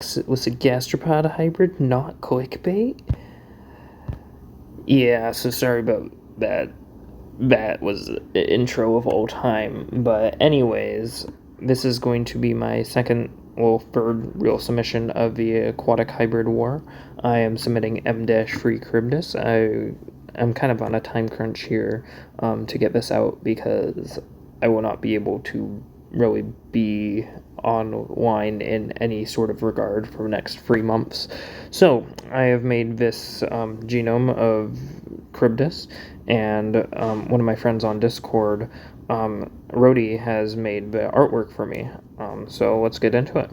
It was a gastropod hybrid, not clickbait. Yeah, so sorry about that. That was the intro of all time. But anyways, this is going to be my third real submission of the aquatic hybrid war. I am submitting M-3 Charybdis. I'm kind of on a time crunch here to get this out because I will not be able to really be online in any sort of regard for the next 3 months. So I have made this genome of Charybdis, and one of my friends on Discord, Rhodey, has made the artwork for me. So let's get into it.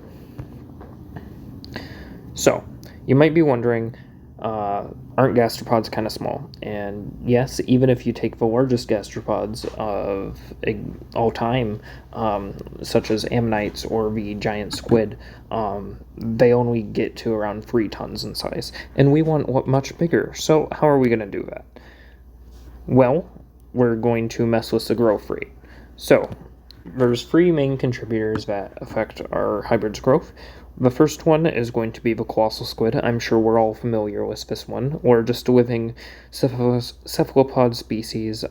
So you might be wondering, aren't gastropods kind of small? And yes, even if you take the largest gastropods of all time, such as ammonites or the giant squid, they only get to around 3 tons in size. And we want much bigger. So how are we going to do that? Well, we're going to mess with the growth rate. So there's 3 main contributors that affect our hybrid's growth. The first one is going to be the colossal squid. I'm sure we're all familiar with this one, or just a living cephalopod species.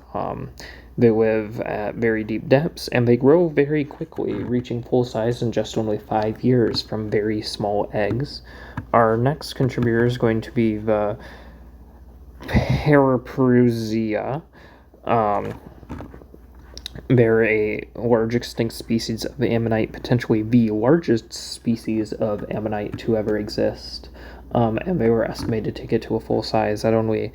They live at very deep depths, and they grow very quickly, reaching full size in just only 5 years from very small eggs. Our next contributor is going to be the Paraperusia. They're a large extinct species of ammonite, potentially the largest species of ammonite to ever exist. And they were estimated to get to a full size at only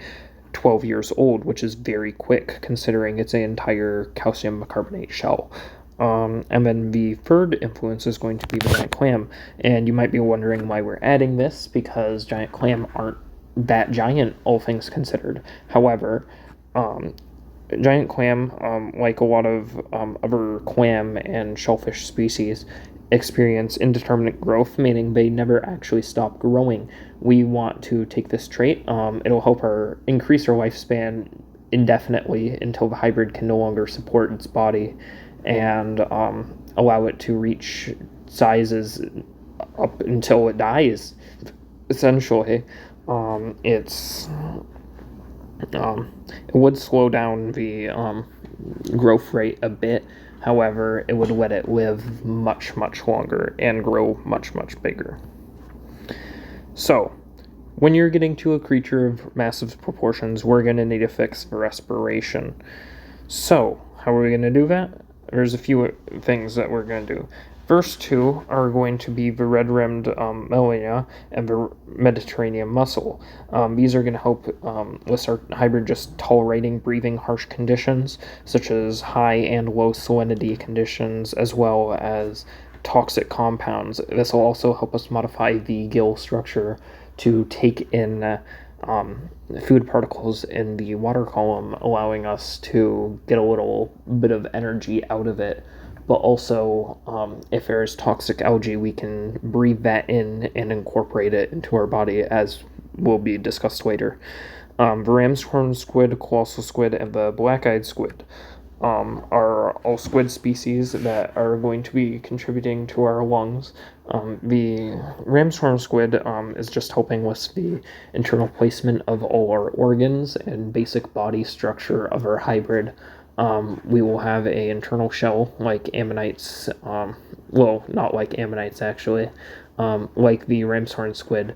12 years old, which is very quick considering it's an entire calcium carbonate shell. And then the third influence is going to be the giant clam. And you might be wondering why we're adding this, because giant clam aren't that giant, all things considered. However, giant clam, like a lot of other clam and shellfish species, experience indeterminate growth, meaning they never actually stop growing. We want to take this trait. It'll help increase our lifespan indefinitely until the hybrid can no longer support its body, and allow it to reach sizes up until it dies. Essentially, it would slow down the growth rate a bit. However, it would let it live much, much longer and grow much, much bigger. So, when you're getting to a creature of massive proportions, we're going to need to fix the respiration. So, how are we going to do that? There's a few things that we're going to do. First 2 are going to be the red-rimmed melania and the Mediterranean mussel. These are going to help with our hybrid just tolerating breathing harsh conditions, such as high and low salinity conditions, as well as toxic compounds. This will also help us modify the gill structure to take in food particles in the water column, allowing us to get a little bit of energy out of it. But also, if there's toxic algae, we can breathe that in and incorporate it into our body, as will be discussed later. The ram's horn squid, colossal squid, and the black-eyed squid are all squid species that are going to be contributing to our lungs. The ram's horn squid is just helping with the internal placement of all our organs and basic body structure of our hybrid. We will have a internal shell like ammonites, well, not like ammonites actually, like the ram's horn squid,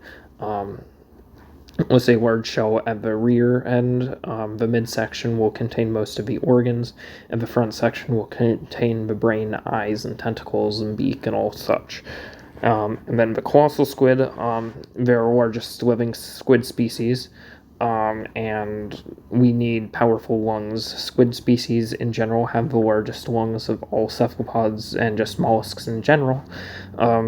with a large shell at the rear end. The midsection will contain most of the organs, and the front section will contain the brain, eyes, and tentacles, and beak, and all such. And then the colossal squid, they're our largest living squid species. And we need powerful lungs. Squid species in general have the largest lungs of all cephalopods and just mollusks in general,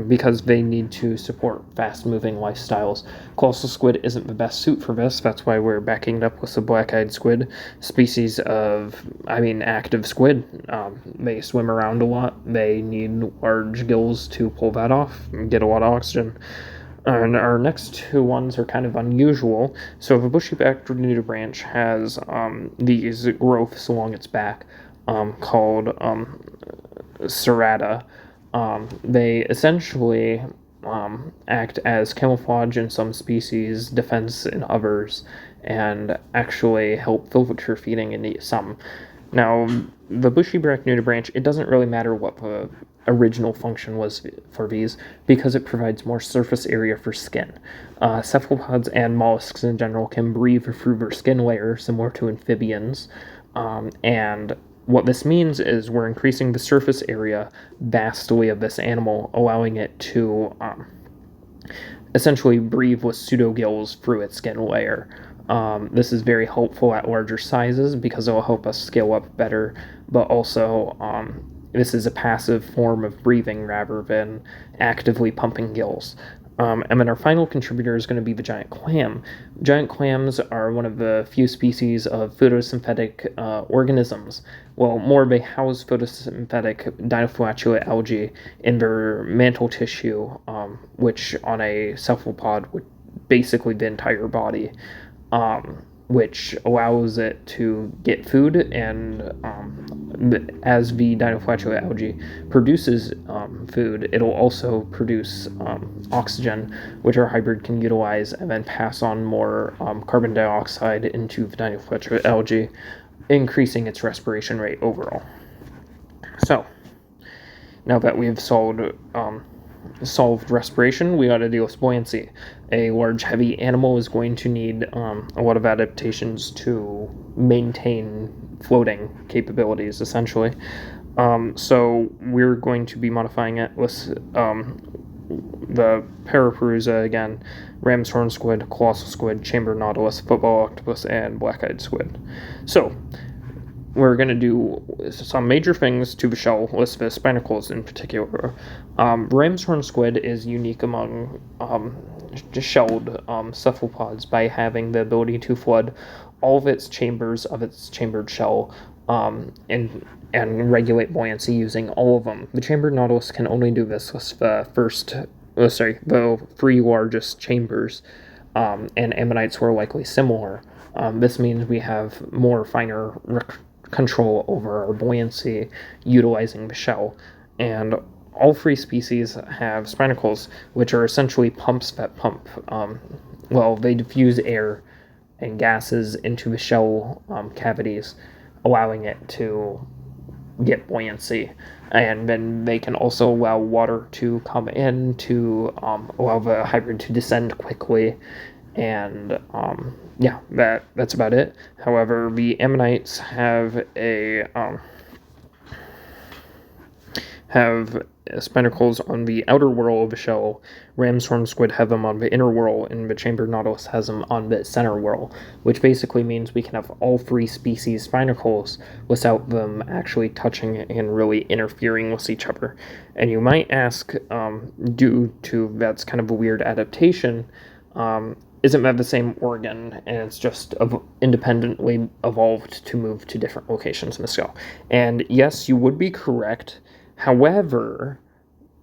because they need to support fast-moving lifestyles. Colossal squid isn't the best suit for this. That's why we're backing it up with the black-eyed squid, active squid. They swim around a lot. They need large gills to pull that off and get a lot of oxygen. And our next 2 ones are kind of unusual. So the bushy-backed nudibranch has these growths along its back called serrata. They essentially act as camouflage in some species, defense in others, and actually help filter feeding in some. Now, the bushy brachnudibranch, it doesn't really matter what the original function was for these because it provides more surface area for skin. Cephalopods and mollusks in general can breathe through their skin layer, similar to amphibians, and what this means is we're increasing the surface area vastly of this animal, allowing it to essentially breathe with pseudogills through its skin layer. This is very helpful at larger sizes because it will help us scale up better, but also this is a passive form of breathing rather than actively pumping gills. And then our final contributor is going to be the giant clam. Giant clams are one of the few species of photosynthetic organisms. Well, more they house photosynthetic dinoflagellate algae in their mantle tissue, which on a cephalopod would basically the entire body, which allows it to get food, and as the dinoflagellate algae produces food, it'll also produce oxygen, which our hybrid can utilize and then pass on more carbon dioxide into the dinoflagellate algae, increasing its respiration rate overall. So, now that we've solved respiration, we got to deal with buoyancy. A large, heavy animal is going to need a lot of adaptations to maintain floating capabilities, essentially. So we're going to be modifying it with the Paraparusa again, ram's horn squid, colossal squid, chamber nautilus, football octopus, and black-eyed squid. So we're going to do some major things to the shell, list the spinnacles in particular. Ram's horn squid is unique among shelled cephalopods by having the ability to flood all of its chambers of its chambered shell and regulate buoyancy using all of them. The chambered nautilus can only do this with the three largest chambers, and ammonites were likely similar. This means we have more finer control over our buoyancy utilizing the shell, and all three species have spinnacles, which are essentially pumps that pump. They diffuse air and gases into the shell cavities, allowing it to get buoyancy. And then they can also allow water to come in to allow the hybrid to descend quickly. And that's about it. However, the ammonites have spinnacles on the outer whorl of the shell. Ram's horn squid have them on the inner whorl, and the chambered nautilus has them on the center whorl, which basically means we can have all three species spinnacles without them actually touching and really interfering with each other. And you might ask, due to that's kind of a weird adaptation, isn't that the same organ, and it's just independently evolved to move to different locations in the skull? And yes, you would be correct. However,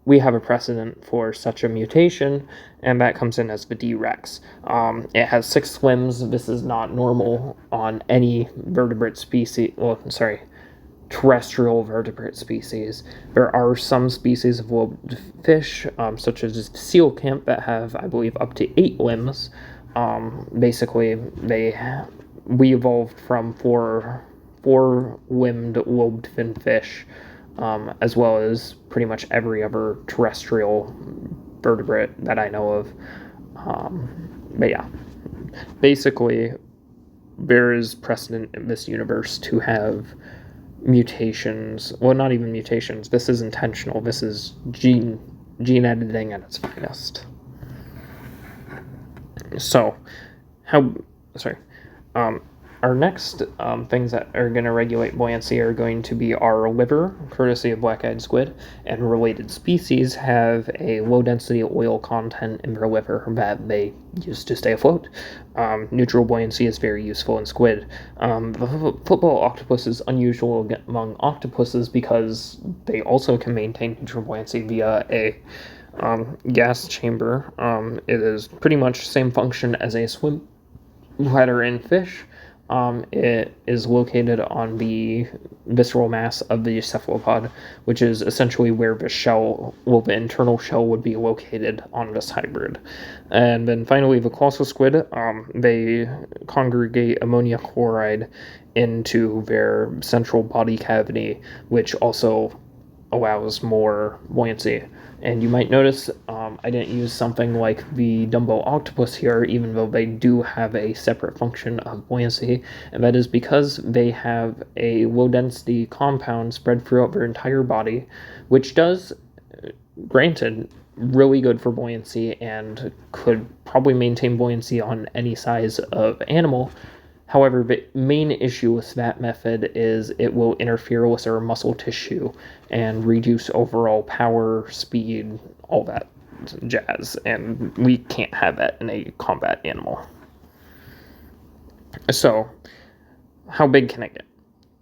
we have a precedent for such a mutation, and that comes in as the D-Rex. It has 6 limbs. This is not normal on any vertebrate species. Terrestrial vertebrate species. There are some species of lobed fish, such as coelacanth, that have, I believe, up to 8 limbs. Basically, we evolved from four-limbed lobed fin fish, as well as pretty much every other terrestrial vertebrate that I know of. Basically, there is precedent in this universe to have mutations. Well, not even mutations. This is intentional. This is gene editing at its finest. So, our next things that are going to regulate buoyancy are going to be our liver, courtesy of black-eyed squid, and related species have a low-density oil content in their liver that they use to stay afloat. Neutral buoyancy is very useful in squid. The football octopus is unusual among octopuses because they also can maintain neutral buoyancy via a gas chamber. It is pretty much the same function as a swim bladder in fish. It is located on the visceral mass of the cephalopod, which is essentially where the internal shell would be located on this hybrid. And then finally, the colossal squid, they congregate ammonia chloride into their central body cavity, which also allows more buoyancy. And you might notice I didn't use something like the Dumbo octopus here, even though they do have a separate function of buoyancy, and that is because they have a low-density compound spread throughout their entire body, which does, granted, really good for buoyancy and could probably maintain buoyancy on any size of animal. However, the main issue with that method is it will interfere with our muscle tissue and reduce overall power, speed, all that jazz, and we can't have that in a combat animal. So, how big can it get?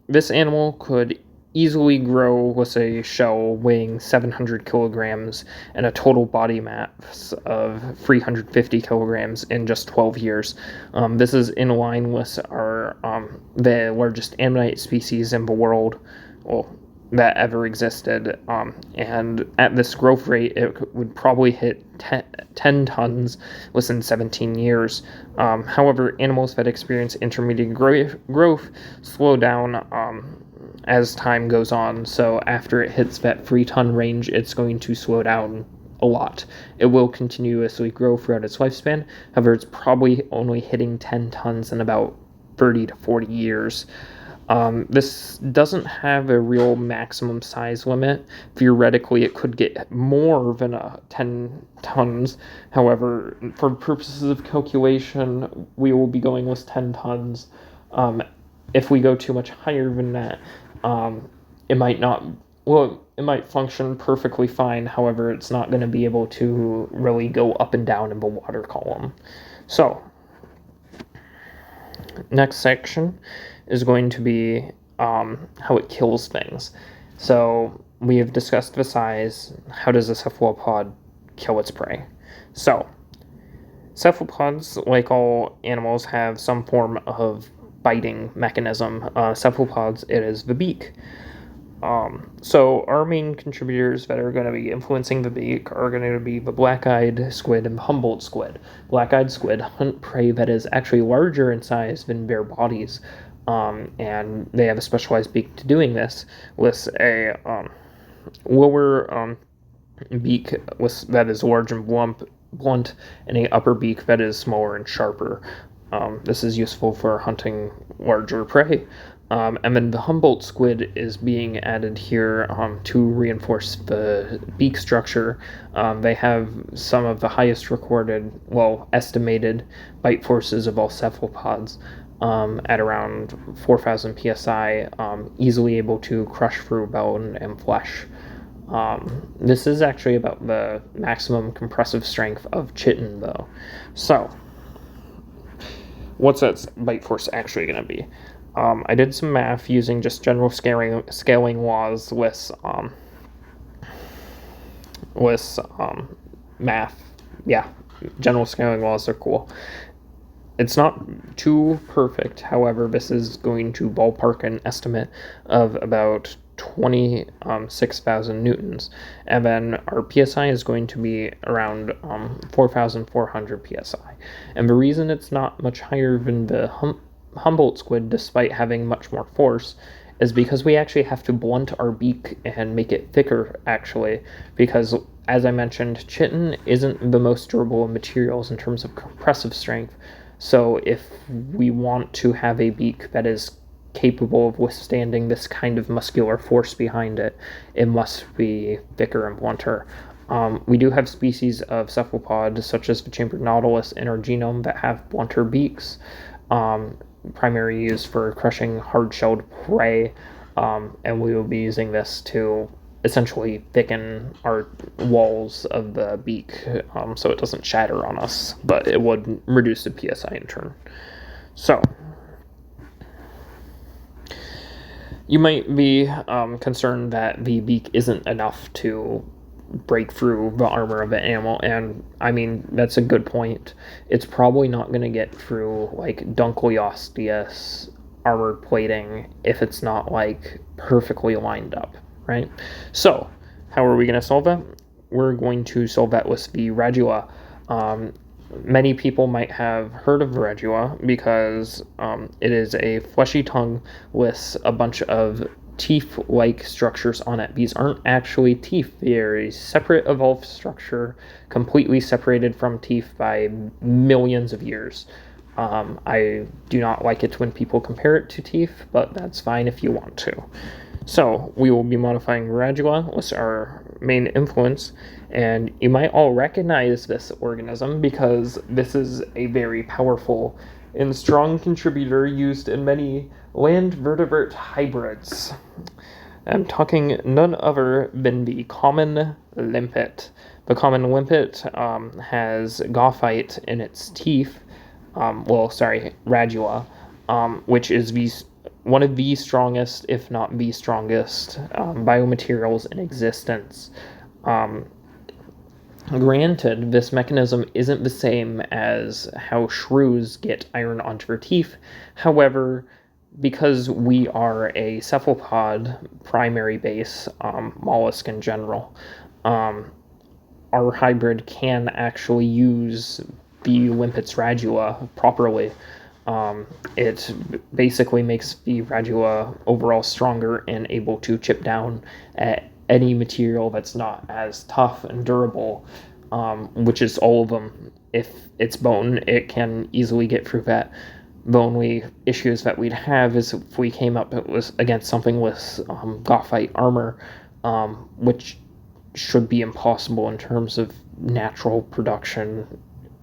This animal could easily grow with a shell weighing 700 kilograms and a total body mass of 350 kilograms in just 12 years. This is in line with the largest ammonite species in the world, well, that ever existed. And at this growth rate, it would probably hit 10 tons within 17 years. However, animals that experience intermediate growth slow down as time goes on, so after it hits that 3-ton range, it's going to slow down a lot. It will continuously grow throughout its lifespan, however, it's probably only hitting 10 tons in about 30 to 40 years. This doesn't have a real maximum size limit. Theoretically, it could get more than 10 tons. However, for purposes of calculation, we will be going with 10 tons. If we go too much higher than that, it might not, well, it might function perfectly fine. However, it's not going to be able to really go up and down in the water column. So, next section is going to be how it kills things. So, we have discussed the size. How does a cephalopod kill its prey? So, cephalopods, like all animals, have some form of biting mechanism. Cephalopods, it is the beak. So our main contributors that are going to be influencing the beak are going to be the black-eyed squid and the Humboldt squid. Black-eyed squid hunt prey that is actually larger in size than their bodies, and they have a specialized beak to doing this with a lower beak that is large and blunt, and a upper beak that is smaller and sharper. This is useful for hunting larger prey. And then the Humboldt squid is being added here to reinforce the beak structure. They have some of the highest estimated bite forces of all cephalopods at around 4,000 psi, easily able to crush through bone and flesh. This is actually about the maximum compressive strength of chitin, though. So, what's that bite force actually going to be? I did some math using just general scaling laws with math. Yeah, general scaling laws are cool. It's not too perfect, however, this is going to ballpark an estimate of about 26,000 newtons, and then our psi is going to be around 4,400 psi. And the reason it's not much higher than the Humboldt squid, despite having much more force, is because we actually have to blunt our beak and make it thicker, actually, because, as I mentioned, chitin isn't the most durable materials in terms of compressive strength. So if we want to have a beak that is capable of withstanding this kind of muscular force behind it, it must be thicker and blunter. We do have species of cephalopod, such as the chambered nautilus in our genome, that have blunter beaks, primarily used for crushing hard-shelled prey, and we will be using this to essentially thicken our walls of the beak so it doesn't shatter on us, but it would reduce the psi in turn. So, you might be concerned that the beak isn't enough to break through the armor of an animal. And I mean, that's a good point. It's probably not going to get through like Dunkleosteus armored plating if it's not like perfectly lined up, right? So how are we going to solve that? We're going to solve that with the radula. Many people might have heard of radula because it is a fleshy tongue with a bunch of teeth-like structures on it. These aren't actually teeth. They're a separate evolved structure, completely separated from teeth by millions of years. I do not like it when people compare it to teeth, but that's fine if you want to. So we will be modifying radula with our main influence, and you might all recognize this organism because this is a very powerful and strong contributor used in many land vertebrate hybrids. I'm talking none other than the common limpet. The common limpet has gophite in its teeth, radula, which is one of the strongest, if not the strongest, biomaterials in existence. Granted, this mechanism isn't the same as how shrews get iron onto their teeth. However, because we are a cephalopod primary base mollusk in general, our hybrid can actually use the limpet's radula properly. It basically makes the radula overall stronger and able to chip down at any material that's not as tough and durable, which is all of them. If it's bone, it can easily get through that. The only issues that we'd have is if we came up against something with gophite armor, which should be impossible in terms of natural production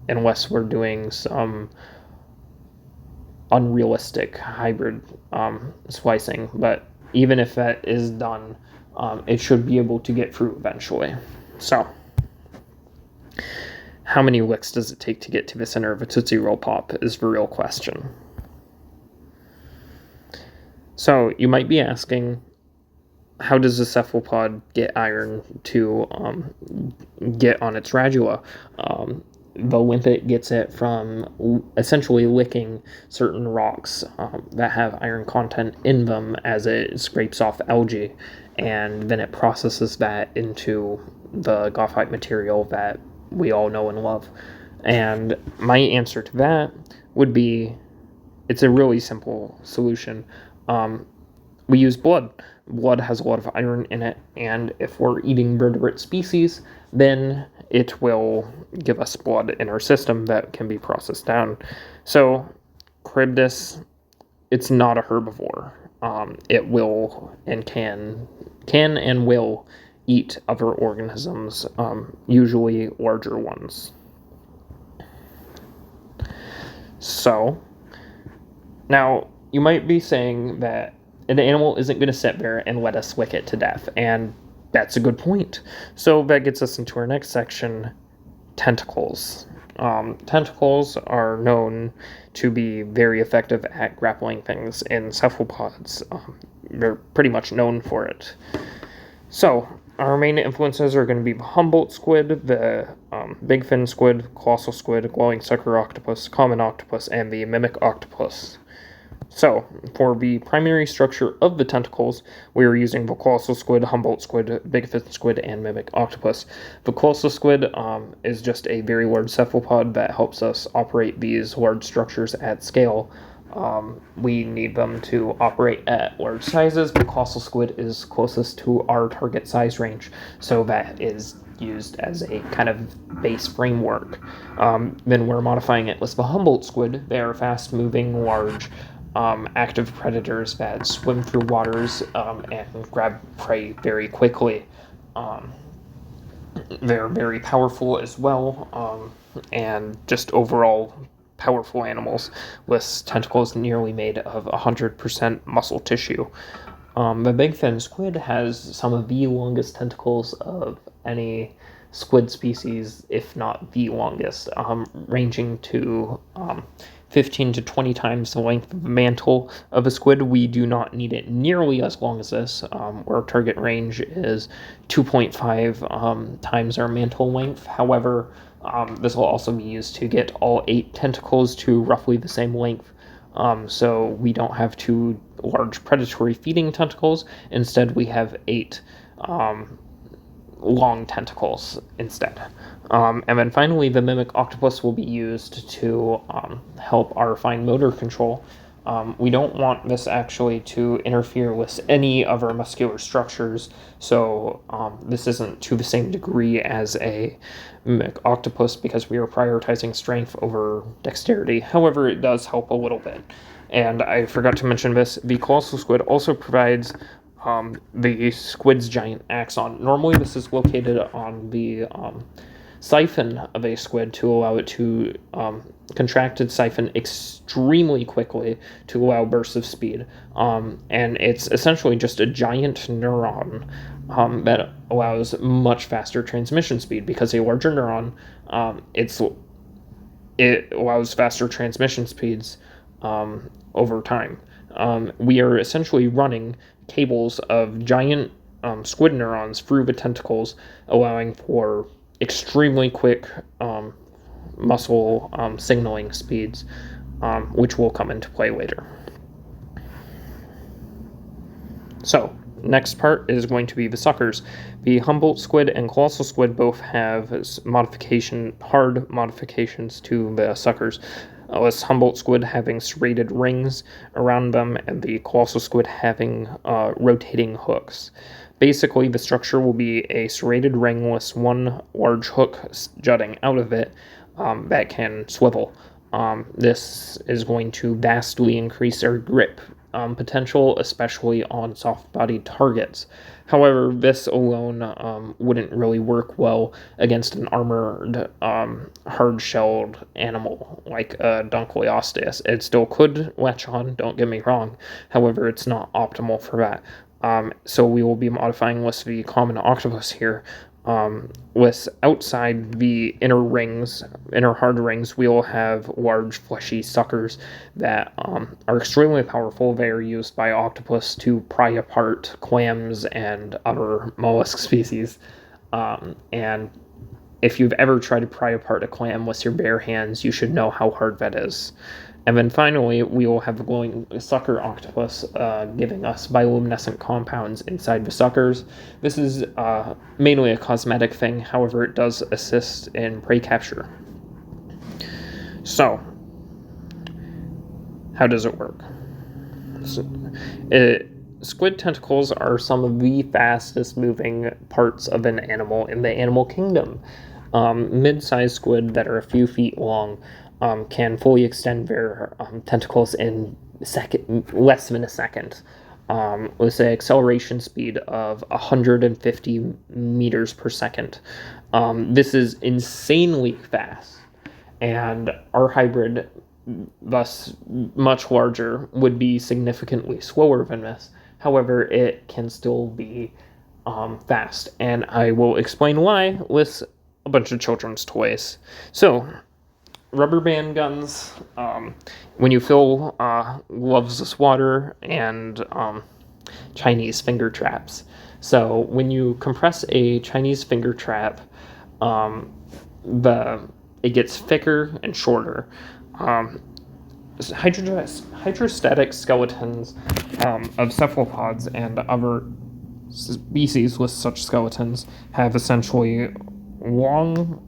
unless we're doing some unrealistic hybrid splicing. But even if that is done, it should be able to get through eventually. So, how many licks does it take to get to the center of a Tootsie Roll Pop is the real question. So, you might be asking, how does a cephalopod get iron to get on its radula? The limpet gets it from essentially licking certain rocks that have iron content in them as it scrapes off algae, and then it processes that into the gophite material that we all know and love. And my answer to that would be, it's a really simple solution. We use blood. Blood has a lot of iron in it, and if we're eating vertebrate species, then it will give us blood in our system that can be processed down. So, Charybdis, it's not a herbivore. It will and can and will eat other organisms, usually larger ones. So, now you might be saying that an animal isn't going to sit there and let us lick it to death, and that's a good point. So that gets us into our next section, tentacles. Tentacles are known to be very effective at grappling things in cephalopods. They're pretty much known for it. So, our main influences are going to be the Humboldt squid, the big fin squid, colossal squid, glowing sucker octopus, common octopus, and the mimic octopus. So, for the primary structure of the tentacles, we are using the colossal squid, Humboldt squid, big fin squid, and mimic octopus. The colossal squid is just a very large cephalopod that helps us operate these large structures at scale. We need them to operate at large sizes. The colossal squid is closest to our target size range, so that is used as a kind of base framework. Then we're modifying it with the Humboldt squid. They are fast-moving, large, active predators that swim through waters and grab prey very quickly. They're very powerful as well, and just overall powerful animals with tentacles nearly made of 100% muscle tissue. The big fin squid has some of the longest tentacles of any squid species, if not the longest, ranging to 15 to 20 times the length of the mantle of a squid. We do not need it nearly as long as this. Our target range is 2.5 times our mantle length. However, this will also be used to get all 8 tentacles to roughly the same length. So we don't have 2 large predatory feeding tentacles. Instead, we have 8 long tentacles instead. And then finally, the mimic octopus will be used to help our fine motor control. We don't want this actually to interfere with any of our muscular structures, so this isn't to the same degree as a mimic octopus because we are prioritizing strength over dexterity. However, it does help a little bit. And I forgot to mention this, the colossal squid also provides the squid's giant axon. Normally this is located on the siphon of a squid to allow it to contract its siphon extremely quickly to allow bursts of speed. And it's essentially just a giant neuron that allows much faster transmission speed because a larger neuron, it allows faster transmission speeds over time. We are essentially running cables of giant squid neurons through the tentacles, allowing for extremely quick muscle signaling speeds, which will come into play later. So, next part is going to be the suckers. The Humboldt squid and colossal squid both have hard modifications to the suckers. With Humboldt squid having serrated rings around them and the colossal squid having rotating hooks. Basically, the structure will be a serrated ring with one large hook jutting out of it that can swivel. This is going to vastly increase our grip potential, especially on soft-bodied targets. However, this alone wouldn't really work well against an armored, hard-shelled animal like Dunkleosteus. It still could latch on, don't get me wrong. However, it's not optimal for that. So we will be modifying with the common octopus here. With outside the inner hard rings, we will have large fleshy suckers that are extremely powerful. They are used by octopus to pry apart clams and other mollusk species. And if you've ever tried to pry apart a clam with your bare hands, you should know how hard that is. And then finally, we will have the glowing sucker octopus giving us bioluminescent compounds inside the suckers. This is mainly a cosmetic thing, however, it does assist in prey capture. So, how does it work? Squid tentacles are some of the fastest moving parts of an animal in the animal kingdom. Mid-sized squid that are a few feet long can fully extend their tentacles in less than a second, with an acceleration speed of 150 meters per second. This is insanely fast, and our hybrid, thus much larger, would be significantly slower than this. However, it can still be fast, and I will explain why with a bunch of children's toys. So, rubber band guns, when you fill gloves with water, and Chinese finger traps. So when you compress a Chinese finger trap, it gets thicker and shorter. Hydrostatic skeletons of cephalopods and other species with such skeletons have essentially long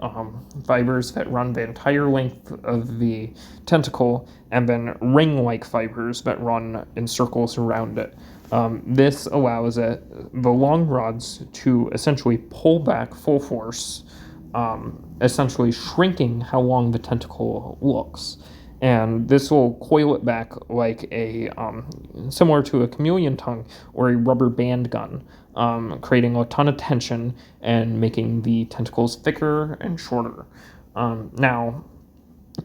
fibers that run the entire length of the tentacle, and then ring-like fibers that run in circles around it. This allows the long rods to essentially pull back full force, essentially shrinking how long the tentacle looks. And this will coil it back like similar to a chameleon tongue or a rubber band gun, creating a ton of tension and making the tentacles thicker and shorter. Now,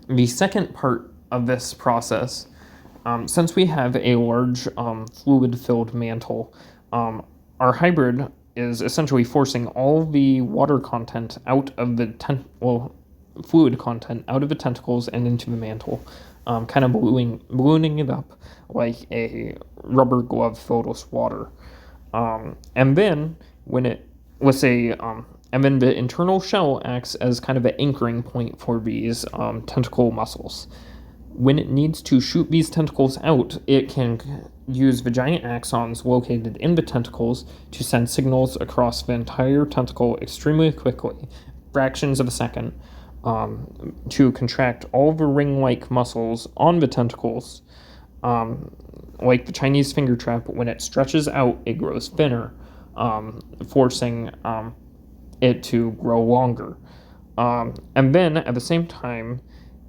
the second part of this process, since we have a large fluid-filled mantle, our hybrid is essentially forcing all the water content out of the fluid content out of the tentacles and into the mantle. kind of ballooning it up like a rubber glove filled with water. And then when it let's say and then the internal shell acts as kind of an anchoring point for these tentacle muscles. When it needs to shoot these tentacles out, it can use the giant axons located in the tentacles to send signals across the entire tentacle extremely quickly, fractions of a second, to contract all the ring-like muscles on the tentacles. Like the Chinese finger trap, when it stretches out, it grows thinner, forcing it to grow longer. And then at the same time,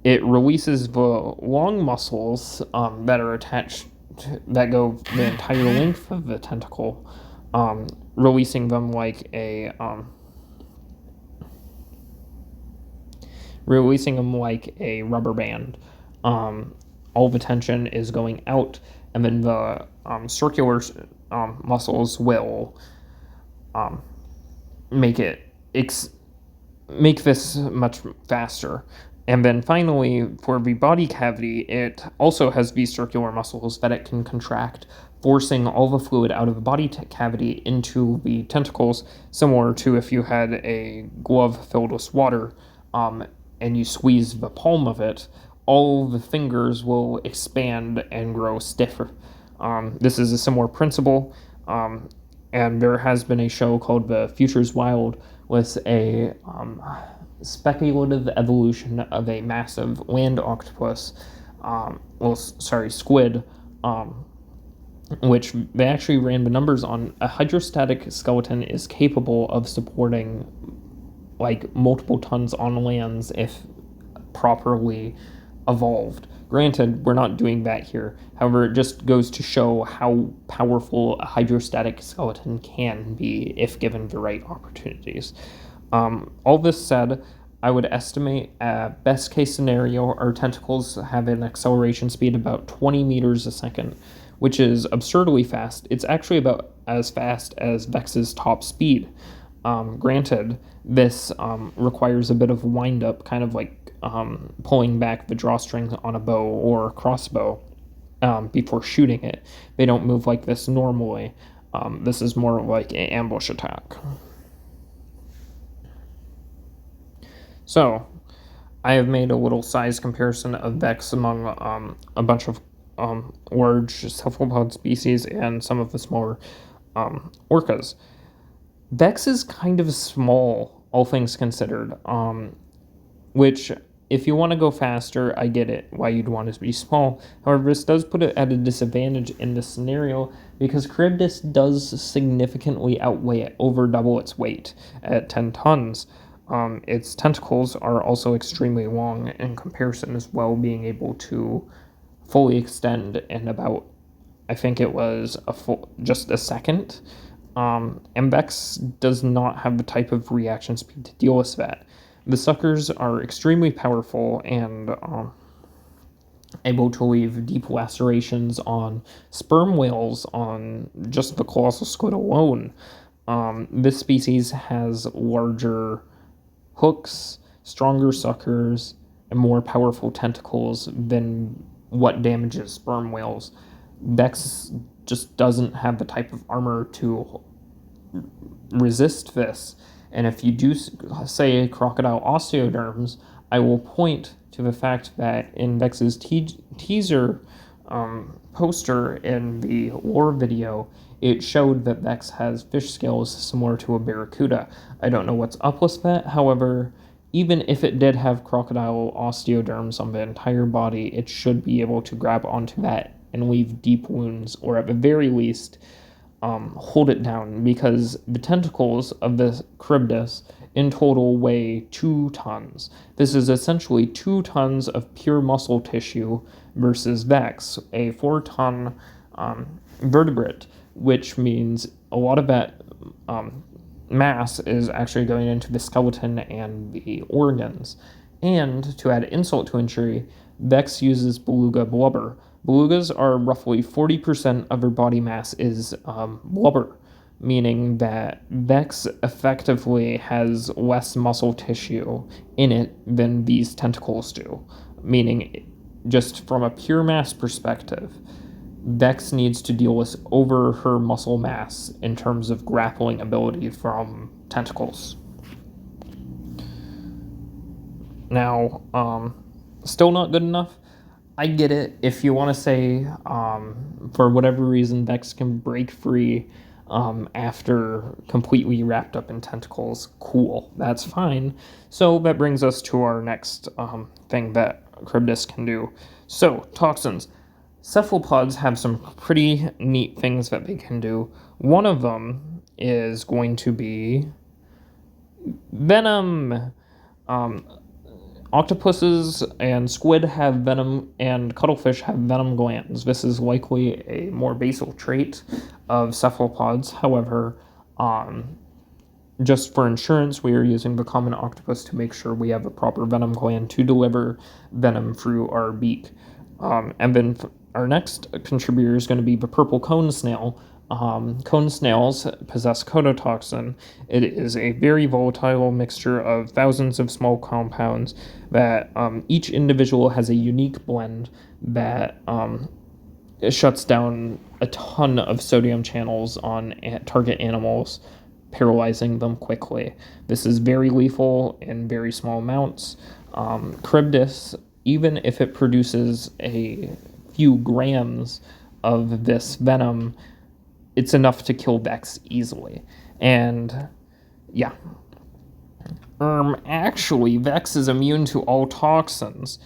it releases the long muscles that are attached that go the entire length of the tentacle, releasing them like a rubber band. All the tension is going out, and then the circular muscles will make this much faster. And then finally, for the body cavity, it also has these circular muscles that it can contract, forcing all the fluid out of the body cavity into the tentacles, similar to if you had a glove filled with water and you squeeze the palm of it, all the fingers will expand and grow stiffer. This is a similar principle, and there has been a show called The Future's Wild with a speculative evolution of a massive land octopus, squid, which they actually ran the numbers on. A hydrostatic skeleton is capable of supporting like multiple tons on lands if properly evolved. Granted, we're not doing that here. However, it just goes to show how powerful a hydrostatic skeleton can be if given the right opportunities. All this said, I would estimate best case scenario, our tentacles have an acceleration speed about 20 meters a second, which is absurdly fast. It's actually about as fast as Vex's top speed. Granted, this requires a bit of wind up, kind of like pulling back the drawstrings on a bow or a crossbow before shooting it. They don't move like this normally. This is more like an ambush attack. So, I have made a little size comparison of Vex among a bunch of large cephalopod species and some of the smaller orcas. Vex is kind of small, all things considered, which, if you want to go faster, I get it, why you'd want it to be small. However, this does put it at a disadvantage in this scenario, because Charybdis does significantly outweigh it, over double its weight at 10 tons. Its tentacles are also extremely long in comparison as well, being able to fully extend in about, I think it was just a second. And Vex does not have the type of reaction speed to deal with that. The suckers are extremely powerful and able to leave deep lacerations on sperm whales on just the colossal squid alone. This species has larger hooks, stronger suckers, and more powerful tentacles than what damages sperm whales. Vex just doesn't have the type of armor to resist this. And if you do say crocodile osteoderms, I will point to the fact that in Vex's teaser poster in the lore video, it showed that Vex has fish scales similar to a barracuda. I don't know what's up with that. However, even if it did have crocodile osteoderms on the entire body, it should be able to grab onto that and leave deep wounds, or at the very least, hold it down, because the tentacles of the Charybdis in total weigh 2 tons. This is essentially 2 tons of pure muscle tissue versus Vex, a 4-ton vertebrate, which means a lot of that mass is actually going into the skeleton and the organs. And to add insult to injury, Vex uses beluga blubber. Belugas are roughly 40% of their body mass is blubber, meaning that Vex effectively has less muscle tissue in it than these tentacles do, meaning just from a pure mass perspective, Vex needs to deal with over her muscle mass in terms of grappling ability from tentacles. Now, still not good enough. I get it. If you want to say, for whatever reason, Vex can break free after completely wrapped up in tentacles, cool. That's fine. So that brings us to our next thing that Charybdis can do. So, toxins. Cephalopods have some pretty neat things that they can do. One of them is going to be venom. Octopuses and squid have venom, and cuttlefish have venom glands. This is likely a more basal trait of cephalopods. However, just for insurance, we are using the common octopus to make sure we have a proper venom gland to deliver venom through our beak. And then our next contributor is going to be the purple cone snail. Cone snails possess codotoxin. It is a very volatile mixture of thousands of small compounds that each individual has a unique blend that shuts down a ton of sodium channels on target animals, paralyzing them quickly. This is very lethal in very small amounts. Charybdis, even if it produces a few grams of this venom, it's enough to kill Vex easily. And yeah. Actually, Vex is immune to all toxins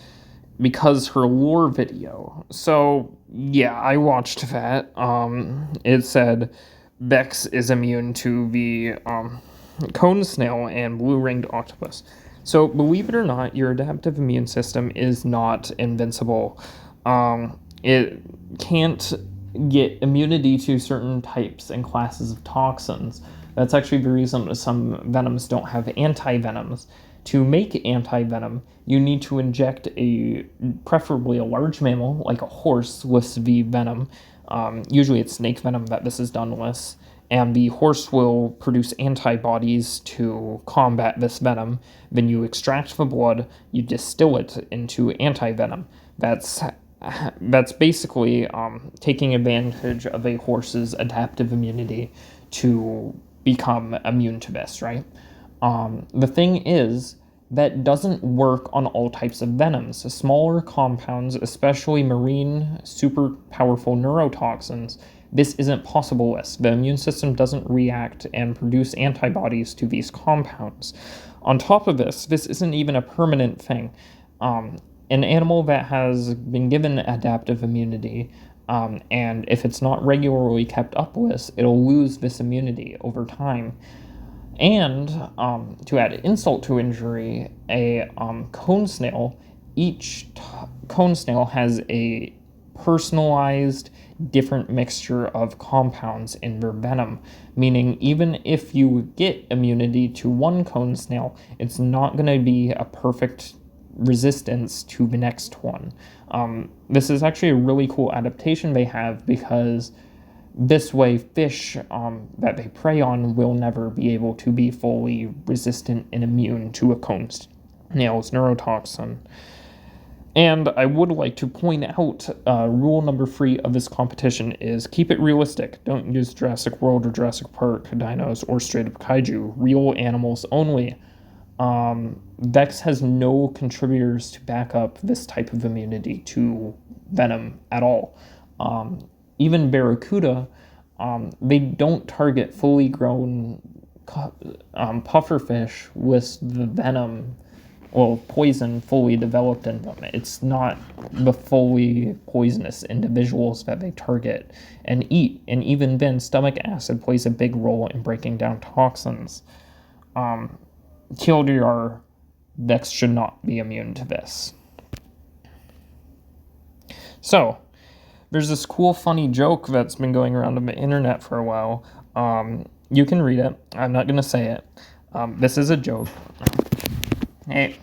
because her lore video. So yeah, I watched that. It said Vex is immune to the cone snail and blue-ringed octopus. So believe it or not, your adaptive immune system is not invincible. It can't get immunity to certain types and classes of toxins. That's actually the reason some venoms don't have anti-venoms. To make anti-venom, you need to inject preferably a large mammal, like a horse, with the venom. Usually it's snake venom that this is done with, and the horse will produce antibodies to combat this venom. Then you extract the blood, you distill it into anti-venom. That's basically taking advantage of a horse's adaptive immunity to become immune to this, right? The thing is, that doesn't work on all types of venoms. Smaller compounds, especially marine, super powerful neurotoxins, this isn't possible with. The immune system doesn't react and produce antibodies to these compounds. On top of this isn't even a permanent thing. An animal that has been given adaptive immunity, and if it's not regularly kept up with, it'll lose this immunity over time. And to add insult to injury, a cone snail, each cone snail has a personalized different mixture of compounds in their venom, meaning even if you get immunity to one cone snail, it's not going to be a perfect resistance to the next one. This is actually a really cool adaptation they have, because this way fish that they prey on will never be able to be fully resistant and immune to a cone snail's neurotoxin. And I would like to point out rule number 3 of this competition is keep it realistic. Don't use Jurassic World or Jurassic Park dinos or straight up kaiju. Real animals only. Vex has no contributors to back up this type of immunity to venom at all. Even barracuda, they don't target fully grown pufferfish with the venom, well, poison fully developed in them. It's not the fully poisonous individuals that they target and eat, and even then, stomach acid plays a big role in breaking down toxins. TLDR, Vex should not be immune to this. So, there's this cool, funny joke that's been going around on the internet for a while. You can read it. I'm not going to say it. This is a joke. Hey,